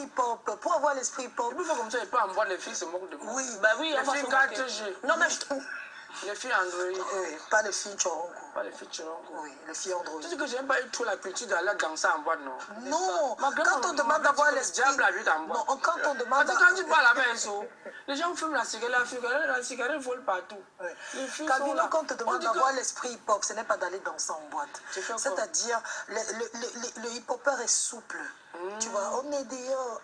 hip-hop, pour avoir l'esprit hip-hop. Il faut comme ça, il peut en voir les filles se moquent de moi. Oui, bah oui, Les filles 4G. Non, mais je trouve. Les filles Android. Oui, pas les filles Chorongo. Pas les filles Chorongo. Oui, les filles Android. Tu dis que j'aime pas eu trop la culture d'aller danser en boîte, non? Non, quand on demande d'avoir l'esprit. Diable la vie en boîte. Non, quand on demande. Parce que quand tu parles à la main, les gens fument la cigarette vole partout. Oui. Les filles Camilo, sont là. quand on te demande d'avoir l'esprit hip-hop, ce n'est pas d'aller danser en boîte. C'est-à-dire, le hip-hopper est souple. Tu vois, on est dehors,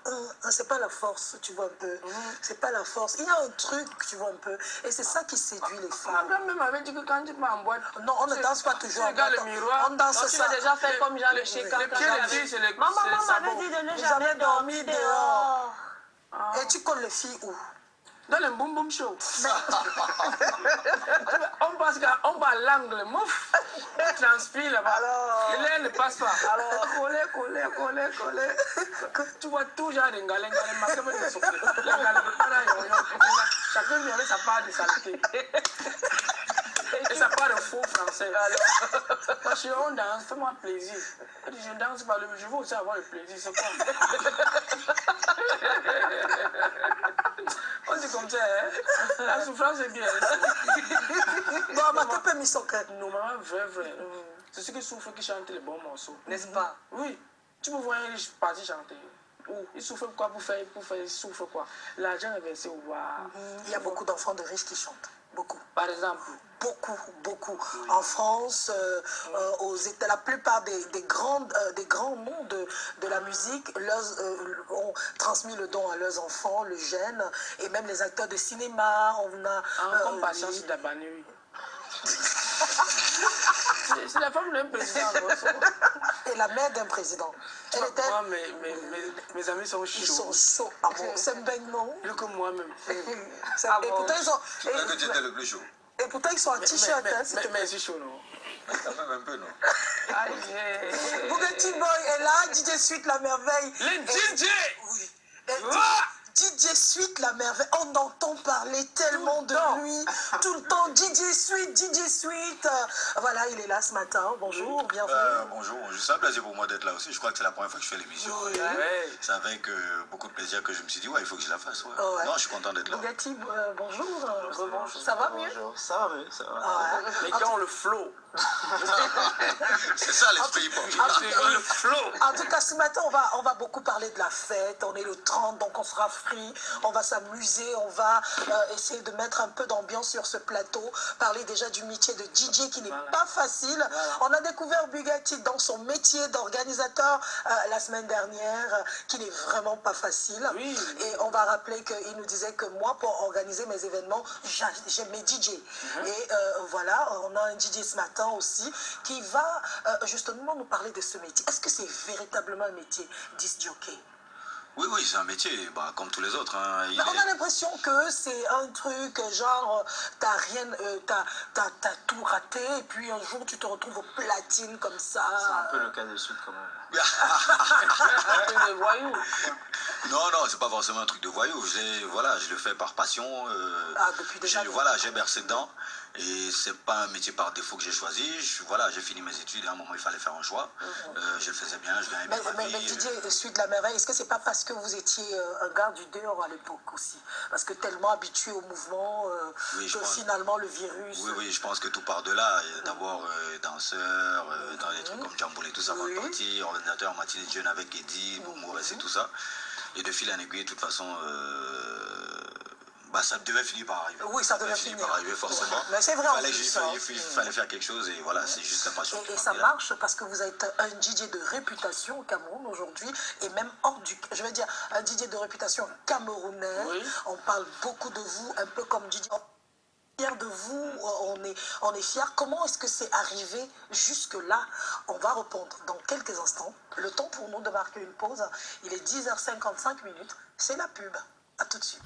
c'est pas la force, tu vois un peu. C'est pas la force. Il y a un truc, tu vois un peu. Et c'est ça qui séduit les Ma femmes. grand-mère m'avait dit que quand tu pars en boîte. Non, on ne danse pas toujours en boîte. Regarde le miroir. On danse Tu ça. as déjà fait comme Jean le Chez quand Les pieds des filles, c'est les Maman m'avait sabots. dit de ne Jamais jamais dormir dehors. Et tu colles les filles où? Dans le boom boom show. On passe à l'angle, mouf. On transpire là-bas. L'air ne passe pas. Alors, coller. Tu vois tout genre de galère, chacun vient avec sa part de saleté. Et ça part de faux français. Parce qu'on danse, fais-moi plaisir. Je danse pas, je veux aussi avoir le plaisir, c'est quoi? On dit comme ça, hein? La souffrance est bien. Bon, ma tante mis son cœur. Non, maman, vrai. C'est ceux qui souffrent qui chantent les bons morceaux. N'est-ce pas? Oui. Tu me vois un riche parti chanter. Ils souffrent quoi pour faire, ils souffrent quoi? L'argent est versé, waouh. Il y a beaucoup d'enfants de riches qui chantent. Beaucoup. Par exemple. Beaucoup. En France, aux États, la plupart des grands noms de la musique ont transmis le don à leurs enfants, le gène, et même les acteurs de cinéma. On a. Comme Patience Dabani, oui. C'est la femme d'un président. Et la mère d'un président. Elle était... Moi, mes amis sont chauds. Ils sont chauds. Ah bon, c'est bang, non? Plus que moi-même. Et pourtant, ils ont... Je crois que tu étais le plus chaud. Et pourtant, ils sont en t-shirt. Mais c'est chaud, non? Quand même un peu, non? Bugatti Boy est là, DJ Suite la merveille. Les DJ! Oui. DJ Suite la merveille, on entend parler tellement de lui, tout le temps, DJ Suite. Voilà, il est là ce matin, bonjour, bienvenue. Bonjour, c'est un plaisir pour moi d'être là aussi, je crois que c'est la première fois que je fais l'émission. Oui. C'est avec beaucoup de plaisir que je me suis dit, il faut que je la fasse. Ouais. Ouais. Non, je suis content d'être là. Bugatti, bonjour. Ça va mieux? Bonjour, ça va mieux, ça va. Ouais. Les gars ont le flow. C'est ça l'esprit hip-hop. Le flow. En tout cas, ce matin, on va beaucoup parler de la fête. On est le 30, donc on sera free. On va s'amuser. On va essayer de mettre un peu d'ambiance sur ce plateau. Parler déjà du métier de DJ qui n'est pas facile. On a découvert Bugatti dans son métier d'organisateur la semaine dernière, qui n'est vraiment pas facile. Oui. Et on va rappeler qu'il nous disait que moi, pour organiser mes événements, j'aime mes DJ. Et voilà, on a un DJ ce matin aussi qui va justement nous parler de ce métier. Est-ce que c'est véritablement un métier, disc jockey? Oui, c'est un métier, comme tous les autres. Hein. On a l'impression que c'est un truc genre, t'as tout raté et puis un jour tu te retrouves au platine comme ça. C'est un peu le cas de Suite quand même. Un peu de voyou. Non, c'est pas forcément un truc de voyou. Je le fais par passion. Depuis déjà j'ai bercé dedans. Et c'est pas un métier par défaut que j'ai choisi. J'ai fini mes études et à un moment il fallait faire un choix. Je le faisais bien, je gagnais bien ma vie. Mais DJ Suite la merveille, est-ce que c'est pas parce que vous étiez un gars du dehors à l'époque aussi? Parce que tellement habitué au mouvement que finalement le virus... Oui, je pense que tout part de là. D'abord danseur, dans des trucs comme Jamboul et tout ça, avant de partir, organisateur en matinée de jeunes avec Eddie, Maurice et tout ça. Et de fil en aiguille, de toute façon... ça devait finir par arriver. Oui, ça devait finir par arriver forcément. Mais c'est vrai, il fallait faire quelque chose et voilà, c'est juste la passion. Et ça marche parce que vous êtes un DJ de réputation au Cameroun aujourd'hui et même hors du... Je veux dire, un DJ de réputation camerounais. Oui. On parle beaucoup de vous, un peu comme DJ... Fiers de vous, on est fiers. Comment est-ce que c'est arrivé jusque-là? On va répondre dans quelques instants. Le temps pour nous de marquer une pause. Il est 10h55. C'est la pub. À tout de suite.